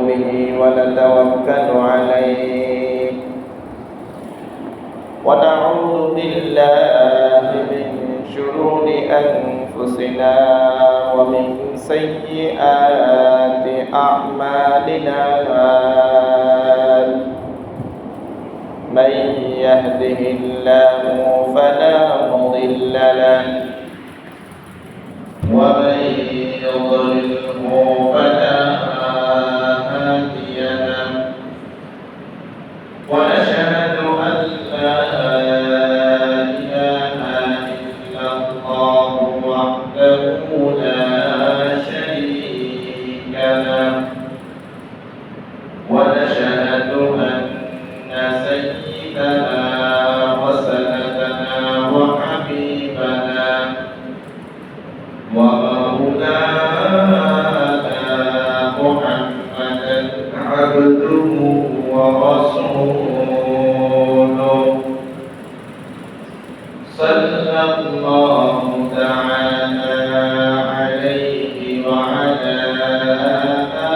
به ونتوكل عليه ونعوذ بالله من شرور أنفسنا ومن سيئات أعمالنا من يهده الله فلا مضل له ومن يضلله فلا هادي له ونشهد أن لا إله إلا الله وحده لا شريك له ونشهد أن سيدنا وسندنا وحبيبنا ومولانا محمدا عبده ورسوله صلى الله تعالى عليه وعلى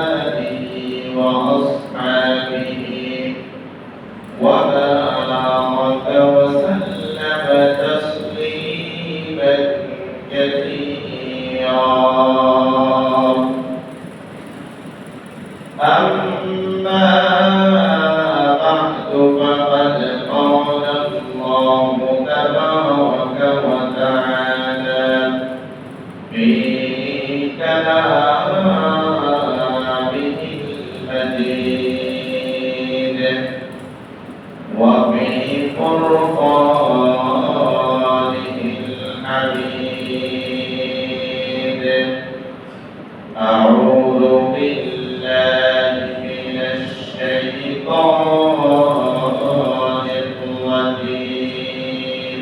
آله وأصحابه وبارك وسلم تسليما كثيرا أما بعد فقد قال الله تبارك وتعالى في كلامه المجيد وفي فرقانه الحميد أعوذ بالله من الشيطان الرجيم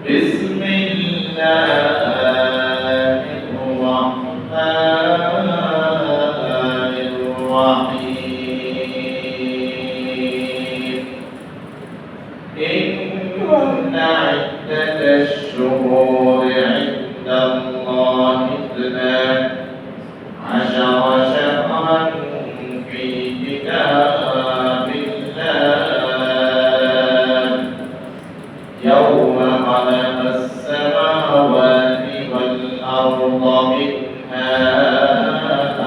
بسم الله الرحمن الرحيم إن عدة الشهور عند الله 12 شهرا في كتاب الله يوم خلق السماوات والأرض منها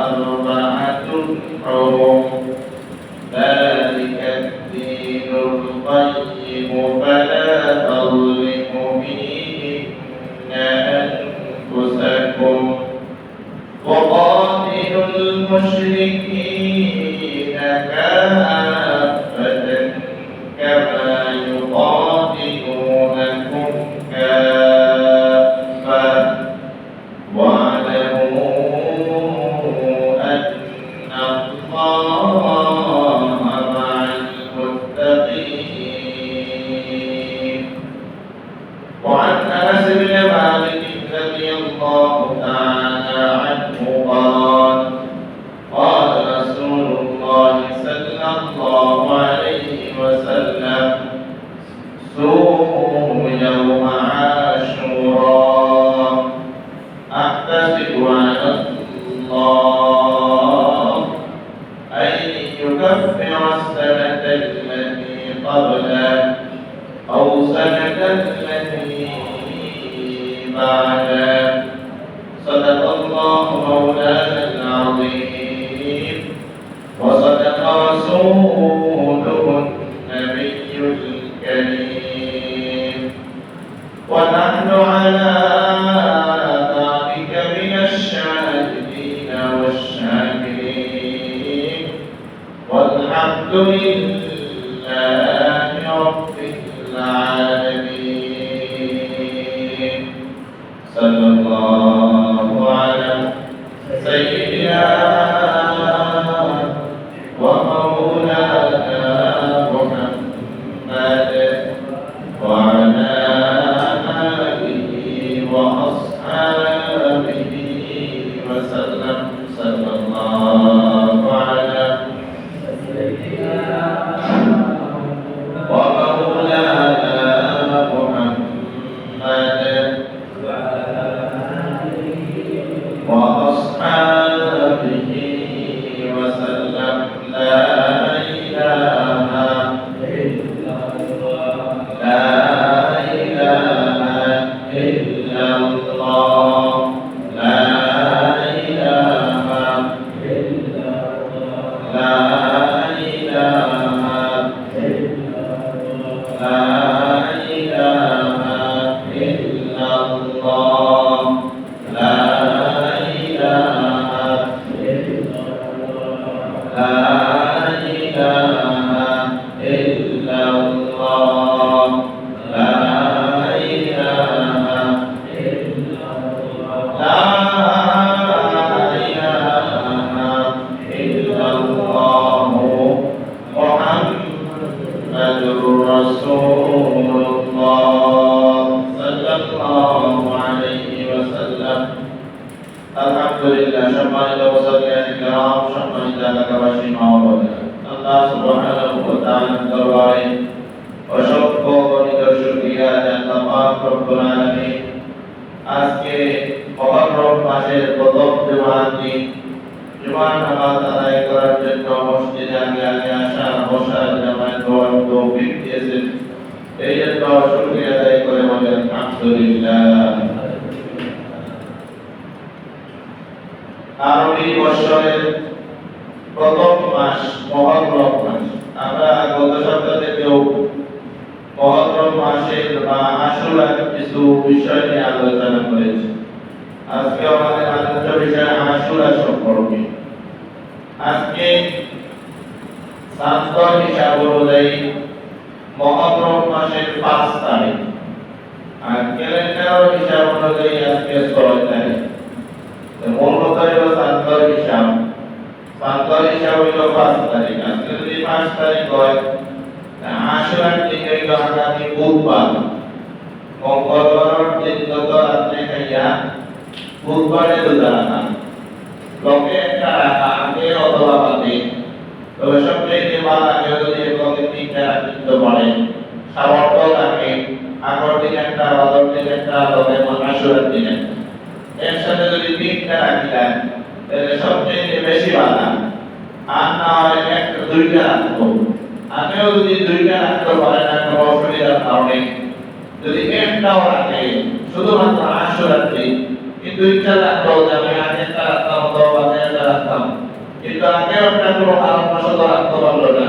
4 حرم ذلك الدين القيم فلا تظلموا فيهن أنفسكم وقاتلوا المشركين كافة كما يقاتلونكم كافة واعلموا أن الله مع المتقين وعن أنس بن مالك رضي الله تعالى عنه قال قال رسول الله صلى الله عليه وسلم صوموا يوم عاشوراء أحتسب على الله أن يكفر السنة التي قبله أو سنة التي بعده صدق الله مولانا العظيم وصدق رسوله النبي الكريم ونحن على ذلك من الشاهدين والشاكرين والحمد لله رب العالمين صلى الله على سيدنا ومولانا محمد وعلى آله وأصحابه وسلم صلى الله على سيدنا لا إله لا إله إلا الله لا إله لا إله إلا الله لا إله إلا الله لا إله إلا الله محمد رسول الله صلى الله عليه وسلم الحمد لله সম্মানিত মুসল্লিয়ান কিরাম সম্মানিত এলাকাবাসী মা ও বোনেরা আল্লাহ সুবহানাহু ওয়া তাআলার দরবারে অসংখ্য গণিত শুকরিয়া আল্লাহ পাক রব্বুল আলামিন আজকে মুহররম মাসের প্রথম জুমার দিন জুমার নামাজ আদায় করার জন্য মসজিদে আগে আসা বসার জামাত হওয়ার তৌফিক দিয়েছেন এই জন্য শুকরিয়া আদায় করে বলেন আলহামদুলিল্লাহ। আরবি বৎসরের প্রথম মাস মুহররম মাস। আমরা গত সপ্তাহ থেকেও মুহররম মাসের বা আশুরার কিছু বিষয় নিয়ে আলোচনা করেছি। আজকে আমাদের আলোচ্য বিষয় আশুরা সম্পর্কে। আজকে সান্তর হিসাব অনুযায়ী মুহররম মাসের 5 তারিখ আর ক্যালেন্ডার হিসাব অনুযায়ী আজকে 6 তারিখ। মূলত হলো সান্তর হিসাব হইল 5 তারিখ। আজকে যদি 5 তারিখ হয় আশুরার দিন হইল আগামী বুধবার। মঙ্গলবার দিন যত রাত্রে খাইয়া বুধবারে রোজা রাখা লোকে একটা রাখা আগে অথবা বাদে, তবে সবচেয়ে ভালো আগে যদি লোকে 3টা রাখতে পারে সামর্থ্য থাকে আগর দিন একটা বাদর দিন একটা লোকে আশুরার দিন একসাথে যদি 3টা রাখিলেন তাহলে সবচেয়ে বেশি ভালো। আর না হয় একটা 2টা রাখবো, আগেও যদি 2টা রাখতে পারে না কোনো অসুবিধার কারণে যদি একটাও রাখে শুধুমাত্র আশুরার দিন কিন্তু ইচ্ছা রাখলো যে আমি আগেরটা রাখতাম অথবা বাদেরটা রাখতাম, কিন্তু আগেও একটা কোনো কারণবশত রাখতে পারলো না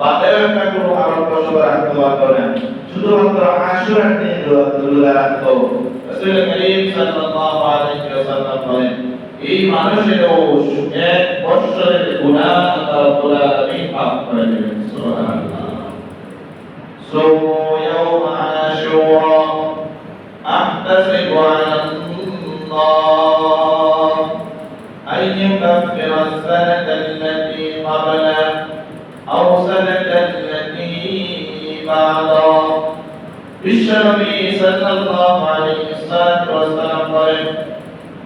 বাদেও একটা কোনো কারণবশত রাখতে পারলো না, শুধুমাত্র আশুরার দিন রোজা রাখতো। রাসূল করিম সাল্লাল্লাহু আলাইহি ওয়াসাল্লাম বলেন এই মানুষের এক বছরের গুনাহ আল্লাহ রাব্বুল আলামিন মাফ করে দিবেন। সুবহানাল্লাহ। সুমু ইয়াওমা আশুরা আহতাসিবু আলাল্লাহ أن يكفر السنة التي قبله أو سنة التي بعده। বিশ্বনবী সাল্লাল্লাহু আলাইহি ওয়াসাল্লাম বলেন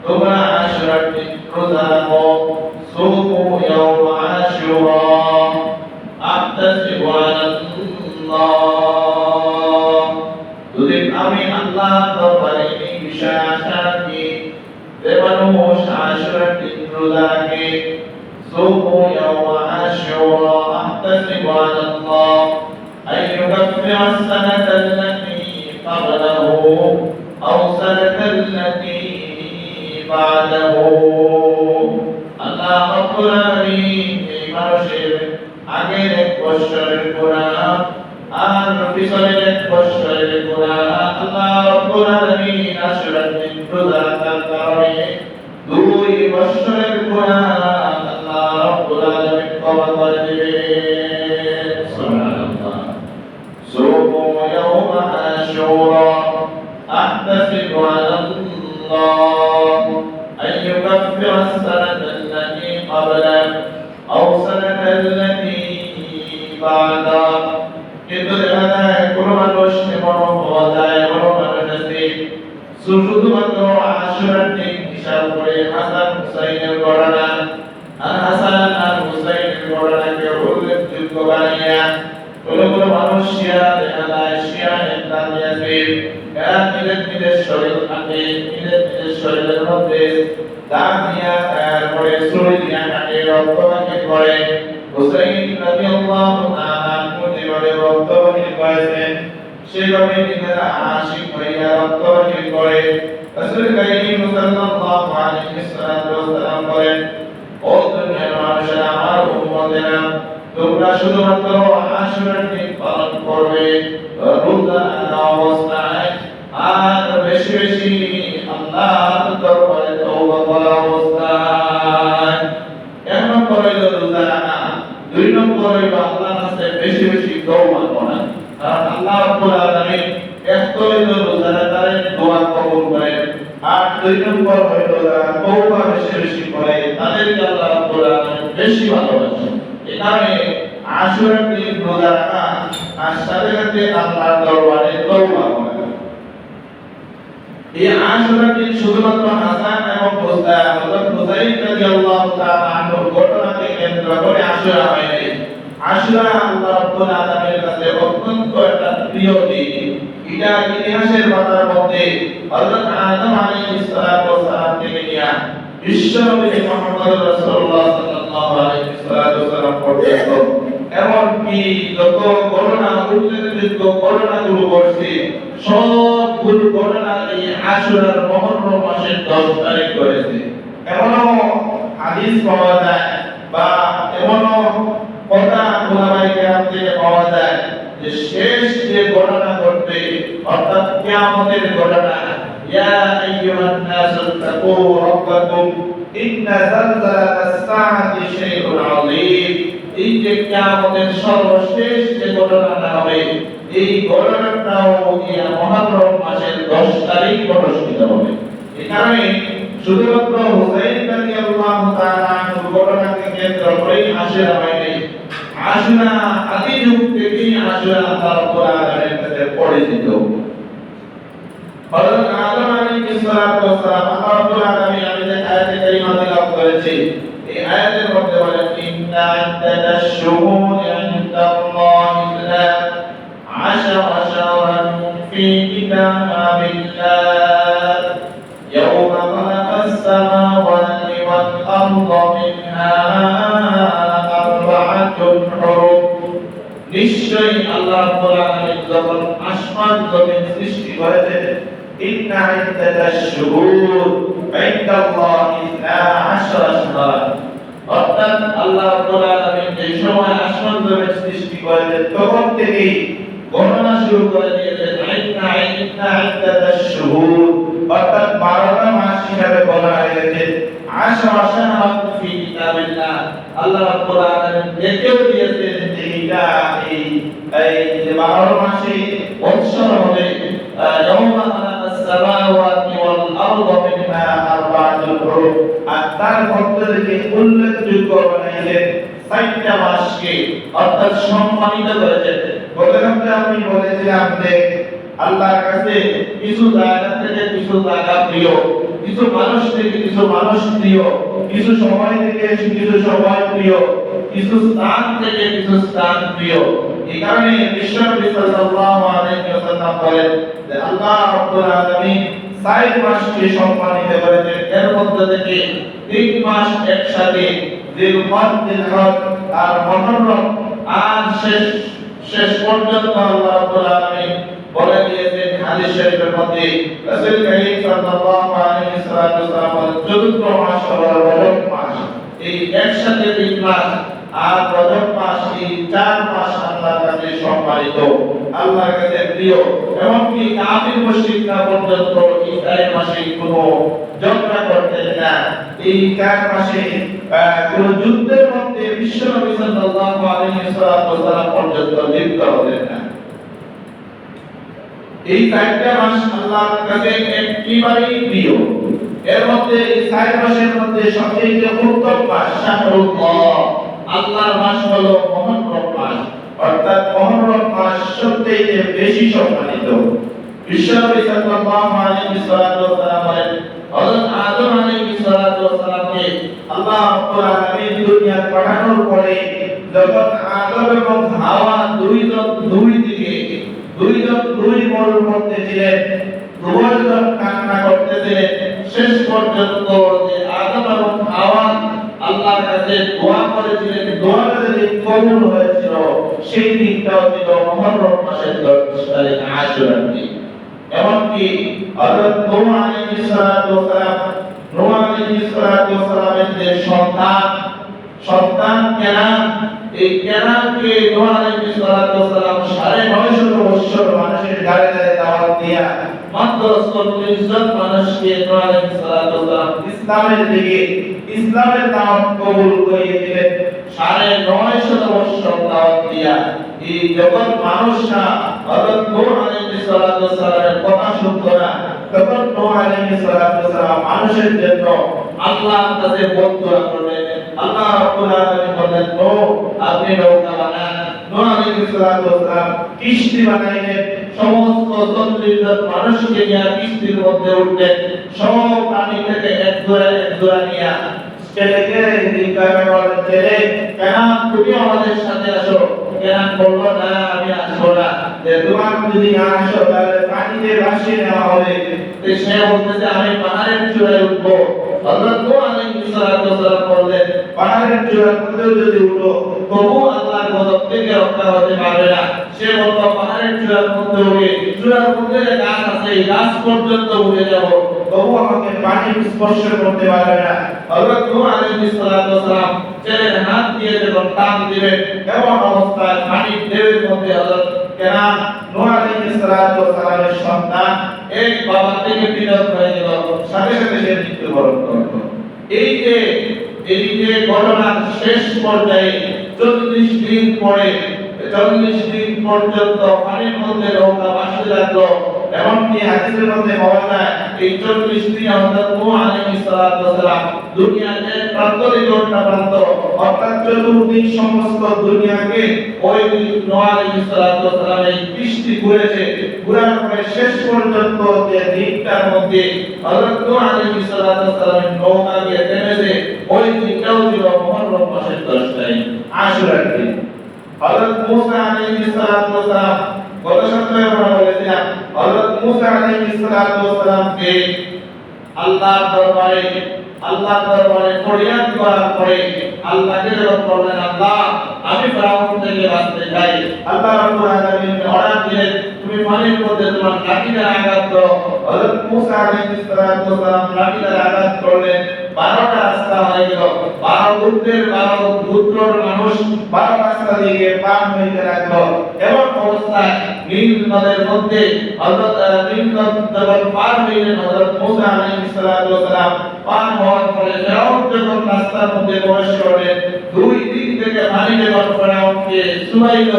তোমরা আশুরার দিন রোজা রাখো। সুমু ইয়াওমা আশুরা আহতাসিবু আলাল্লাহ। যদি আমি আল্লাহ দরবারে এই বিষয়ে আশা রাখি যে মানুষ আশুরার দিন রোজা রাখে সুমু ইয়াওমা আশুরা আহতাসিবু আলাল্লাহ أن يكفر السنة التي قبله أو سنة التي بعده। আল্লাহ রাব্বুল আলামিন এই মানুষের আগের এক বছরের গুনাহ আর পিছনের এক বছরের গুনাহ আল্লাহ রাব্বুল আলামিন আশুরার দিন রোজা রাখার কারণে 2 বছরের গুনাহ আল্লাহ রাব্বুল আলামিন ক্ষমা করে দিবেন। সুবহানাল্লাহ। صوموا يوم عاشوراء أحتسب على الله أن يكفر السنة التي قبله أو سنة التي بعده। কিন্তু দেখা যায় কোনো মানুষ এমন হওয়া যায় এমন মানুষ আছে শুধুমাত্র আশুরার দিন হিসাব করে হাসান হুসাইনের ঘটনা আর হাসান আর হুসাইনের ঘটনাকে উল্লেখযোগ্য বানিয়ে কোনো মানুষ শিয়া দেখা যায় শিয়া নেতা আছে এরা নিজের শরীর থাকে নিজের শরীরের মধ্যে দাগ দিয়া তারপরে ছুরি দিয়া কাটে রক্তপাত করে। হুসাইন রাদিয়াল্লাহু তাআলা যেভাবে রক্তপাত করেছেন সেভাবে নিজেরা আশিক হইয়া রক্তপাত করে। রাসূল কারীম সাল্লাল্লাহু আলাইহি ওয়াসাল্লাম বলেন ও দুনিয়ার মানুষেরা আমার উম্মত উম্মতেরা তোমরা শুধুমাত্র আশুরার দিন পালন করবে রোজা অবস্থায় আর বেশি বেশি আল্লাহর দরবারে তওবা করা অবস্থায়। এক নম্বরে রোজা রাখা, দুই নম্বরে আল্লাহর কাছে বেশি বেশি তওবা করা। কারণ আল্লাহ রাব্বুল আলামিন একটাই রোজা রাখার দোয়া কবুল করেন, আর দুই নম্বর হলো যারা তওবা বেশি বেশি করে তাদেরকে আল্লাহ রাব্বুল আলামিন বেশি ভালোবাসেন। এই কারণে আশুরার দিন রোজা রাখা আর সাথে সাথে আল্লাহর দরবারে তওবা করা। এই আশুরার দিন শুধুমাত্র হাসান এবং হযরত হুসাইন রাদিয়াল্লাহু তাআলা আনহুর ঘটনাকে কেন্দ্র করে আশুরা হয় নাই। আশুরা আল্লাহ রাব্বুল আলামিনের কাছে অত্যন্ত একটা প্রিয় দিন। এটা ইতিহাসের পাতার মধ্যে হযরত আদম আলাইহিস সালাতু ওয়াস সালাম থেকে নিয়ে বিশ্বনবী মুহাম্মদ রাসূলুল্লাহ সাল্লাল্লাহু আলাইহি ওয়াসাল্লাম পর্যন্ত এমন কি যত ঘটনা উল্লেখযোগ্য ঘটনাগুলো ঘটছে সবগুলো ঘটনা এই আশুরার মুহররম মাসের 10 তারিখ করেছে। এমনও হাদিস পাওয়া যায় বা এমনও কথা উলামায়ে কেরাম থেকে পাওয়া যায় যে শেষ যে ঘটনা ঘটবে অর্থাৎ কিয়ামতের ঘটনা, ইয়া আইয়ুহান নাসু তাকু রাব্বাকুম ইন্না যালজালাতাস সাআতি শাইউন আযীম। এই যে কিয়ামতের সর্বশেষ যে ঘটনাটা হবে এই ঘটনাটাও এই মুহররম মাসের 10 তারিখ অনুষ্ঠিত হবে। এই কারণে শুধুমাত্র হুসাইন রাদিয়াল্লাহু তাআলা আনহুর ঘটনাকে কেন্দ্র করেই আশুরা হয় নাই। আশুরা আদি যুগ থেকেই আশুরা আল্লাহ রাব্বুল আলামিনের কাছে পরিচিত। হযরত আদম আলাইহিস সালাতু ওয়াস সালাম আল্লাহ রাব্বুল আলামিন যে আয়াতে কারিমা তেলাওয়াত করেছে এই আয়াতের মধ্যে বলেন ইন্না আদাদাশ শুহুরি ইনদাল্লাহি আশারা শাহরান ফি কিতাবিল্লাহ ইয়াওমা খালাকাস সামাওয়াতি ওয়াল আরদা মিনহা নিশ্চয়ই আল্লাহ রাব্বুল আলামিন যখন আসমান জমিন সৃষ্টি করেছেন ইন্না ইদ্দাতাশ শুহুর ইনদাল্লাহি 12 শাহরান, অর্থাৎ আল্লাহ রাব্বুল আলামিন যে সময় আসমান জমিন সৃষ্টি করেছেন তখন থেকেই গণনা শুরু করে দিয়েছেন। ইন্না ইদ্দাতাশ শুহুর অর্থাৎ 12টা মাস হিসাবে বলা হয়েছে। আশরা শাহরান ফি কিতাবিল্লাহ, আল্লাহ রাব্বুল আলামিন দেখেও দিয়েছেন যে এটা এই 12 মাসে বৎসর হবে। ইয়াওমা খালাকাস সামাওয়াতি ওয়াল আরদা মিনহা আরবা'তুল হুরুম, আর তার ভক্তদেরকে উল্লেখযোগ্য বানাইলেন 4টা মাসকে, অর্থাৎ সম্মানিত করেছেন। গতকালকে আমি বলেছিলাম যে আল্লাহর কাছে কিছু জায়গা থেকে কিছু জায়গা প্রিয়, কিছু মানুষ থেকে কিছু মানুষ প্রিয়, কিছু সময় থেকে কিছু সময় প্রিয়, কিছু স্থান থেকে কিছু স্থান প্রিয়। এই কারণে বিশ্বনবী সাল্লাল্লাহু আলাইহি ওয়াসাল্লাম বলেন যে আল্লাহ রাব্বুল আলামিন 4 মাসকে সম্মানিত করেছেন। এর মধ্যে থেকে 3 মাস একসাথে জিলহজ, জিলহজ আর মুহররম আর শেষ পর্যন্ত আল্লাহ রাব্বুল আলামিন বলে দিয়েছেন হাদিস শরীফের মধ্যে রাসূল কারীম সাল্লাল্লাহু আলাইহি ওয়াসাল্লাম চতুর্থ মাস হলো রজব মাস। এই একসাথে 3 মাস আর রজব মাস, এই 4 মাস আল্লাহর কাছে সম্মানিত, আল্লাহর কাছে প্রিয়। এমনকি কাফির মুশরিকরা পর্যন্ত এই 4 মাসে কোনো ঝগড়া করতেন না। এই 4 মাসে কোনো যুদ্ধের মধ্যে বিশ্বনবী সাল্লাল্লাহু আলাইহি ওয়াসাল্লাম পর্যন্ত লিপ্ত হতেন না। এই 4টা মাস আল্লাহর কাছে একেবারেই প্রিয়। এর মধ্যে এই 4 মাসের মধ্যে সবচেয়ে উত্তম মাস শাহরুল্লাহ, আল্লাহর মাস হলো মুহররম মাস, অর্থাৎ মুহররম মাস সবচেয়ে বেশি সম্মানিত। বিশ্বনবী সাল্লাল্লাহু আলাইহি ওয়াসাল্লাম বলেন হযরত আদম আলাইহিস সালামকে আল্লাহ রাব্বুল আলামিন দুনিয়ায় পাঠানোর পরে যখন আদম এবং হাওয়া দুই মরুর মধ্যে ছিলেন, দুইজন কান্না করতেছিলেন, শেষ পর্যন্ত যে আদম এবং হাওয়া আল্লাহর কাছে দোয়া করেছিলেন, দোয়াটা যে কবুল হয়েছিল সেই দিনটাও ছিল মুহররম মাসের 10 তারিখ আশুরার দিন। এমনকি হযরত নূহ আলাইহিস সালামের যে সন্তান সন্তান কেনান, এই কেনানকে নূহ আলাইহিস সালাম 950 বছর মানুষের ঘরে ঘরে দাওয়াত দিয়া মাত্র 40 জন মানুষকে নূহ আলাইহিস সালাম ইসলামের দিকে ইসলামের দাওয়াত কবুল করিয়ে দিলেন। 950 বছর দাওয়াত দিয়া এই যখন মানুষরা হযরত নূহ আলাইহিস সালামের কথা শুনতো না, তখন নূহ আলাইহিস সালাম মানুষের জন্য আল্লাহর কাছে বদদুয়া করলেন। আল্লাহ রাব্বুল আলামিন বললেন, নূহ আপনি নৌকা বানান। নূহ আলাইহিস সালাম কিস্তি বানাইলেন, সমস্ত 40 জন মানুষকে নিয়ে কিস্তির মধ্যে উঠলেন। সব পানি থেকে এক জোড়া নিয়ে ছেলেকে জিজ্ঞাসা করলেন, ছেলে কেন তুমি আমাদের সাথে আসো? কেন বলল, না আমি আসবো না, যে তোমার যদি না আসো তাহলে পানিতে ভাসিয়ে নেওয়া হবে। সে বলতেছে আমি পাহাড়ের চূড়ায় উঠবো। হযরত নূহ আলাইহিস সালাম বললেন, পাহাড়ের চূড়ার মধ্যেও যদি উঠো তবু আল্লাহর গজব থেকে রক্ষা হতে পারবে না। সে বলল, পাহাড়ের চূড়ার মধ্যে উঠে চূড়ার মধ্যে যে গাছ আছে এই গাছ পর্যন্ত উঠে যাব, তবু আমাকে পানি স্পর্শ করতে পারবে না। হযরত নূহ আলাইহিস সালাম ছেলের হাত দিয়ে যখন টান দিলেন, এমন অবস্থায় পানির ঢেউয়ের মধ্যে হযরত কেনান নূহ আলাইহিস সালামের সন্তান এক বাবা থেকে বিরত হয়ে গেল, সাথে সাথে সে মৃত্যুবরণ করল। এই যে ঘটনার শেষ পর্যায়ে 40 দিন পরে 40 দিন পর্যন্ত পানির মধ্যে নৌকা ভাসতে লাগলো। এমনকি হাদিসের মধ্যে পাওয়া যায় এই 40 দিন হযরত নূহ আলাইহিস সালাম দুনিয়াতে প্রান্ত থেকে অন্য প্রান্ত অর্থাৎ চতুর্দিক সমস্ত দুনিয়াকে ওই নূহ আলাইহিস সালাম এই কিস্তি ঘুরেছে। ঘুরার পরে শেষ পর্যন্ত যে দিকটার মধ্যে হযরত নূহ আলাইহিস সালামের নৌকা গিয়ে থেমেছে, ওই দিকটাও ছিল মুহররম মাসের 10 তারিখ, আশুরার দিন। হযরত মূসা আলাইহিস সালাম গত সপ্তাহে আমরা বলেছিলাম, হযরত মূসা আলাইহিস সালামকে আল্লাহর দরবারে ফরিয়াদ করার পরে আল্লাহকে যখন বললেন, আল্লাহ আমি ফিরাউন থেকে বাঁচতে চাই, আল্লাহ রাব্বুল আলামিন অর্ডার দিলেন তুমি পানির মধ্যে তোমার লাঠি দ্বারা আঘাত করো। হযরত মূসা আলাইহিস সালাম লাঠি দ্বারা আঘাত করলেন, 12টা রাস্তা হয়ে গেল। 12 গোত্রের মানুষ 12 রাস্তা দিয়ে পার হইতে লাগলো। এমন অবস্থায় নীল নদের মধ্যে নীল নদ যখন পার হইলেন হযরত মূসা আলাইহিস সালাম পার হওয়ার পরে ফিরাউন যখন রাস্তার মধ্যে প্রবেশ করলেন, দুই দিক থেকে পানি যখন ফিরাউনকে ছুঁইল,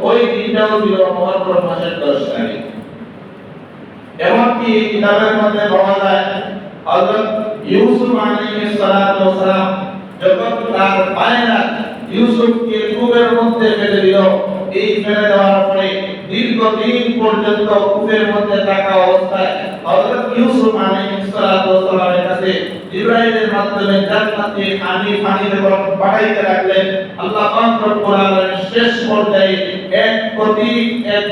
ওই দিনটাও ছিল মুহররম মাসের 10 তারিখ। এমনকি কিতাবের মধ্যে পাওয়া যায় হযরত ইউসুফ আলাইহিস সালাম যখন তার ভাইরা ইউসুফকে কূপের মধ্যে ফেলে দিল, এই ফেলে দেওয়ার পরে দীর্ঘদিন পর্যন্ত কূপের মধ্যে থাকা অবস্থায় হযরত ইউসুফ আলাইহিস সালামের কাছে জিবরাইলের মাধ্যমে জান্নাত থেকে পানি যখন পাঠাইতে লাগলেন, আল্লাহ পাক রব্বুল আলামিন শেষ পর্যায়ে এক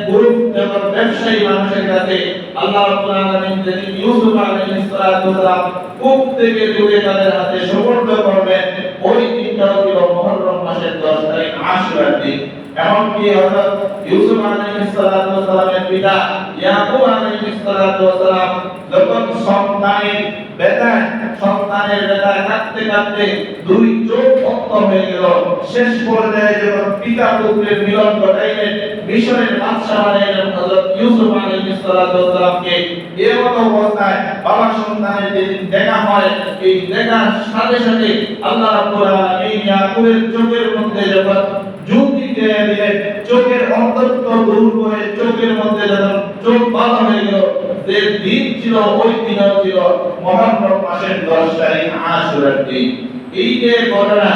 গ্রুপ যখন ব্যবসায়ী মানুষের কাছে আল্লাহ রাব্বুল আলামিন যেদিন ইউসুফ আলাইহিস সালাম কূপ থেকে তুলে তাদের হাতে সুপর্দ করবেন, ওই দিনটা ছিল মুহররম মাসের 10 তারিখ, আশুরার দিন। এমনকি হযরত ইউসুফ আলাইহিস সালামের পিতা ইয়াকুব আলাইহিস সালাম যখন সন্তানের বেতায় কাঁদতে কাঁদতে দুই চোখ অন্ধ হয়ে গেল, শেষ পর্যায়ে যখন পিতা পুত্রের মিলন ঘটাইলেন, মিশরের বাদশা বানাইলেন হযরত ইউসুফ আলাইহিস সালামকে। এমন অবস্থায় বাবা সন্তানের যেদিন দেখা হয়, এই দেখার সাথে সাথে আল্লাহ রাব্বুল আলামিন ইয়াকুবের চোখের মধ্যে যখন জ্যোতি দিয়ে দিলেন, চোখের অন্ধত্ব দূর করে চোখের মধ্যে যখন চোখ ভালো হয়ে গেল, যে দিন ছিল ওই দিনও ছিল মুহররম মাসের 10 তারিখ, আশুরার দিন। এই যে ঘটনা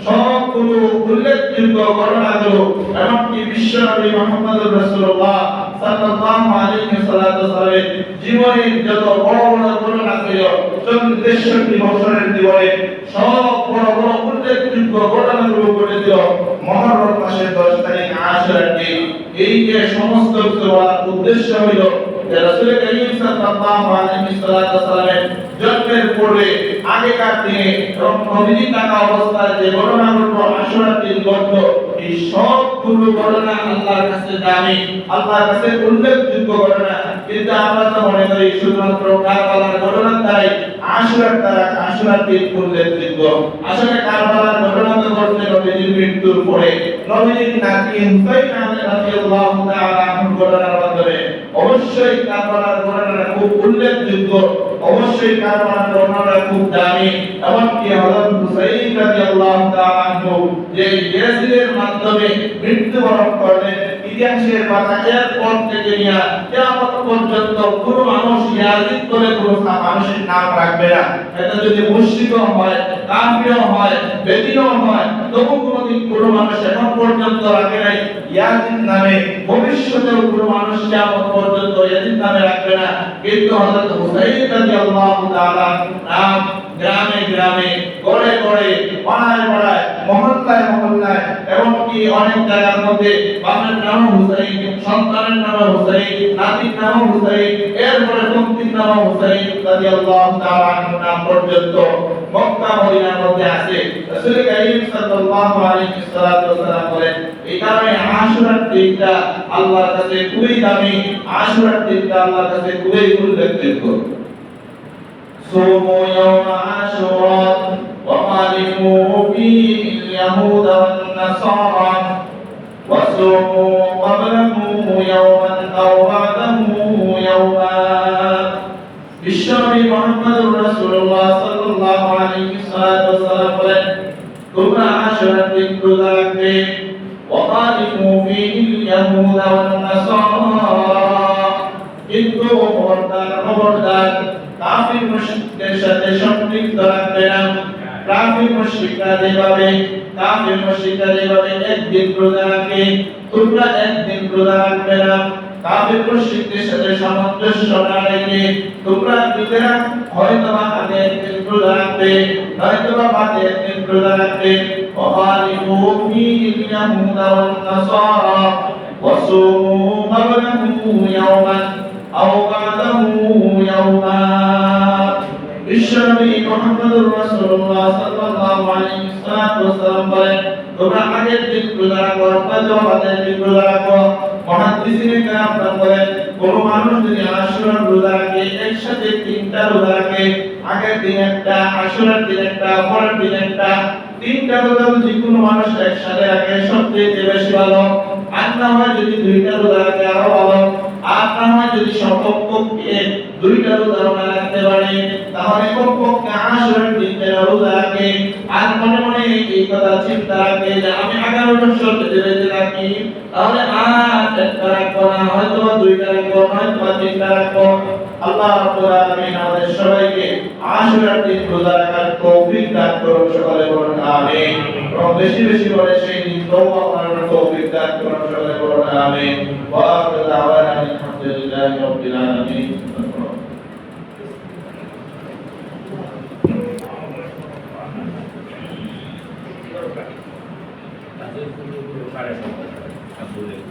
সবগুলো উল্লেখযোগ্য ঘটনাগুলো এমনকি বিশ্বনবী মুহাম্মদুর রাসূলুল্লাহ সাল্লাল্লাহু আলাইহি ওয়াসাল্লামের জীবনের যত বড় বড় ঘটনা ছিল 63 বছরের জীবনে সব বড় বড় উল্লেখযোগ্য ঘটনাগুলো ঘটেছিল মুহররম মাসের 10 তারিখ, আশুরার দিন। এই যে সমস্ত কিছু বলার উদ্দেশ্য হলো যে রাসূল করিম সাল্লাল্লাহু আলাইহি ওয়াসাল্লামের জন্মের পূর্বে আগেকার দিনে নবীজি থাকা অবস্থায় যে ঘটনাগুলো আশুরার দিন ঘটলো, এই সবগুলো ঘটনা আল্লাহর কাছে দামি, আল্লাহর কাছে উল্লেখযোগ্য ঘটনা। কিন্তু আমরা তো মনে করি শুধুমাত্র কারবালার ঘটনার দ্বারাই আশুরার দিন উল্লেখযোগ্য। আসলে কারবালার ঘটনা তো ঘটছে নবীজির মৃত্যুর পরে, নবীজির নাতি হুসাইন রাদিয়াল্লাহু তাআলা আনহুর ঘটনার মাধ্যমে। অবশ্যই কারবালার ঘটনাটা খুব উল্লেখযোগ্য, অবশ্যই কারবালার ঘটনাটা খুব দামি। এমনকি হযরত হুসাইন রাদিয়াল্লাহু তাআলা আনহু যে ইয়াজিদের মাধ্যমে মৃত্যুবরণ করলেন, ইতিহাসের পাতায় এরপর থেকে নিয়ে কিয়ামত পর্যন্ত কোনো মানুষ ইয়াজিদ বলে কোনো মানুষের নাম রাখবে না। এটা যদি মুশরিকও হয়, কাফিরও হয়, বেদিনও হয়, তবু কোনোদিন কোনো মানুষ এখন পর্যন্ত রাখে নাই ইয়াজিদ নামে। ভবিষ্যতেও কোনো মানুষ কিয়ামত পর্যন্ত ইয়াজিদ নামে রাখবে না। কিন্তু হযরত হুসাইন রাদিয়াল্লাহু তাআলা নাম গ্রামে গ্রামে, গড়ে গড়ে, পাড়ায় পাড়ায়, মহল্লায় মহল্লায়, এমনকি অনেক জায়গার মধ্যে বাবার নাম হুসাইন, সন্তানের নাম হুসাইন, নাতির নাম হুসাইন, এরপরে পত্নীর নাম হুসাইন রাদিয়াল্লাহু তাআলা আনহু নাম পর্যন্ত মক্কা মদিনার মধ্যে আছে। রাসূল কারীম সাল্লাল্লাহু আলাইহি ওয়াসাল্লাম বলেন, এই কারণে আশুরার দিনটা আল্লাহর কাছে খুবই দামি, আশুরার দিনটা আল্লাহর কাছে খুবই উল্লেখযোগ্য। صوموا يوم عاشوراء وخالفوا فيه اليهود والنصارى وصوموا قبله يوما أو بعده يوما বিশ্বনবী মুহাম্মদুর রাসূলুল্লাহ সাল্লাল্লাহু আলাইহি ওয়াসাল্লাম বলেন, তোমরা আশুরার দিন রোজা রাখবে, وخالفوا فيه اليهود والنصارى, কিন্তু খবরদার কাফির মুশরিকদের সাথে সম্পৃক্ত রাখবে না। কাফির মুশরিকরা যেভাবে একদিন রোজা রাখে, তোমরা একদিন রোজা রাখবে না। কাফির মুশরিকদের সাথে সামঞ্জস্য না রেখে তোমরা নিজেরা হয়তোবা আগে একদিন রোজা রাখবে, নয়তোবা বাদে একদিন রোজা রাখবে। ওয়ালিফু ফীহিল ইয়াহুদা ওয়ান নাসারা ওয়াসুমু ক্বাবলাহু ইয়াওমান আও বা'দাহু ইয়াওমা। বিশ্বনবী মুহাম্মদুর রাসূলুল্লাহ সাল্লাল্লাহু আলাইহি ওয়াসাল্লাম বলেন, তোমরা আগের দিন রোজা রাখো, অথবা বাদের দিন রোজা রাখো। মুহাদ্দিসিনে কেরাম বলেন, কোন মানুষ যদি আশুরার রোজা রাখে, একসাথে তিনটা রোজা রাখে, আগের দিন একটা, আশুরার দিন একটা, পরের দিন একটা, তিনটা রোজা যদি কোনো মানুষ একসাথে রাখে সবচেয়ে বেশি ভালো। আর না হয় যদি দুইটা রোজা রাখে আরো ভালো। আর না হয় যদি সপক্ষে দুইটা রোজা রাখতে পারে, তাহলে কমপক্ষে আশুরার দিন রোজা রাখে। আর মনে মনে এই কথা চিন্তা রাখে যে আমি 11 বছর বেঁচে থাকি, তাহলে আর একটা রাখবো না, হয়তো দুইটা রাখবো, হয়তো তিনটা রাখবো। আল্লাহ রাব্বুল আলামিন আমাদের সবাইকে আশুরার দিন রোজা রাখার তৌফিক দান করুন, সকলে বলুন আমিন। এবং বেশি বেশি করে সেই দিন তওবা করার তৌফিক দান করুন, সকলে বলুন আমিন। ওয়া আখিরু দাওয়ানা আলহামদুলিল্লাহি রাব্বিল আলামিন। Así es,